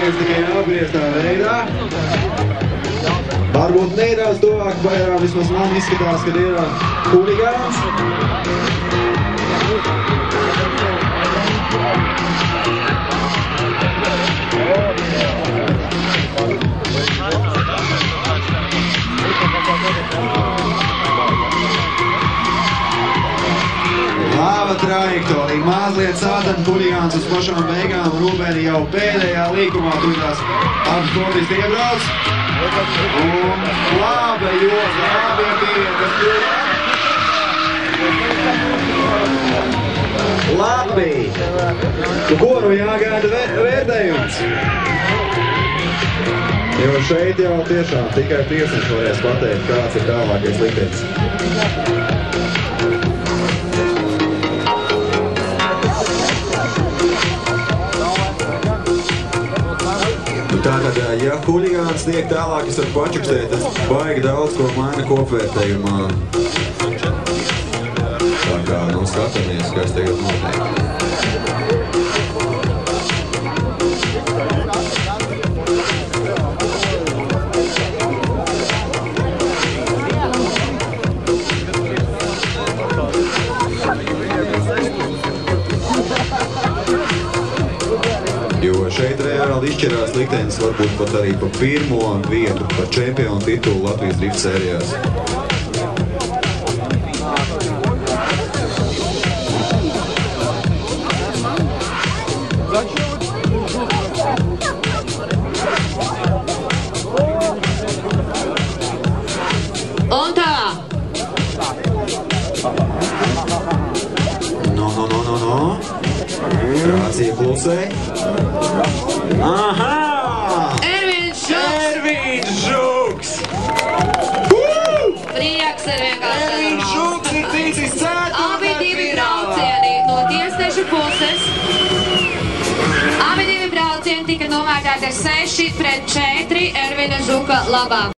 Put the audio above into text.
Rādījums tikai apgrieztā veidā. Varbūt nedaudz tuvāk vairāk, vismaz man izskatās, kad ir huligāns. Laba trajektorija, mazliet sātana huligāns uz pašām beigām. Rūbeni jau pēdējā līkumā tuļās abas sportisti iebrauc. Un laba joga, abiem bija, kas tur. Labi! Ko nu jāgaida vērtējums? Jo šeit jau tiešām tikai tiesnesis varēs pateikt, kāds ir tālākais liktenis. Tātad, ja huligāns snieg tālāk, es varu pačukstēt, tas baigi daudz ko maina kopvērtējumā. Tā kā, nu, skatāmies, kas tagad notiek. Jo šeit reāli izšķirās liktenis varbūt pat arī pa pirmo vietu par čempionu titulu Latvijas drift sērijās. Un tā! No. Rācija klusē. Aha! Ervīns Žuks! Ervīns Žuks! Prieks ir vienkārši. Ervīns Žuks ir ticis ceturtā Abi divi braucieni no tiesneša puses. Abi divi braucieni tika novērtēti ar 6-4 Ervina Žuka labā.